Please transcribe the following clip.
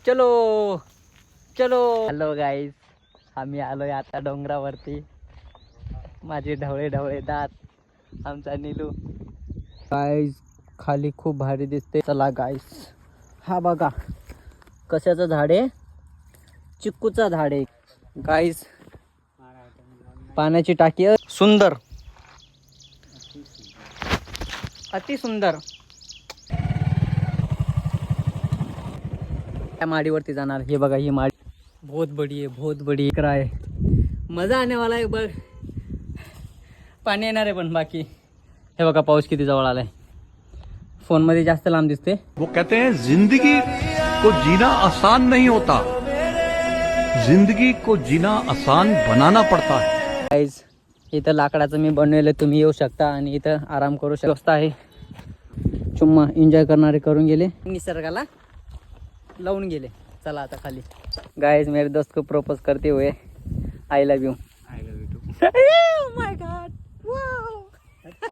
चलो चलो. Hello guys, आम्ही आलोय आता डोंगरावरती. माझे ढवळे ढवळे दात, आमचा नीलू. गाईज खाली खूप भारी दिसते. चला गाईज, हा बघा कशाचं झाड आहे, चिक्कूचा झाड आहे गाईज. पाण्याची टाकी सुंदर, अति सुंदर. त्या माडीवरती जाणार. हे बघा ही माडी बहुत बडी आहे, बहुत बडी इकरा आहे. मजा आने वाला आहे बघ. पाणी येणार आहे पण बाकी. हे बघा पाऊस किती जवळ आलाय. फोन मध्ये जास्त लांब दिसते. वो कहते हैं जिंदगी को जीना आसान नहीं होता, जिंदगी को जीना आसान बनाना पड़ता है. गाईज इथं लाकडाचं मी बनवलेलं, तुम्ही येऊ शकता आणि इथं आराम करू शकता. आहे चुम्मा एन्जॉय करणारे करून गेले, निसर्गाला लावून गेले. चला आता खाली. गाइस मेरे दोस्त को प्रपोज करते हुए आई लव यू.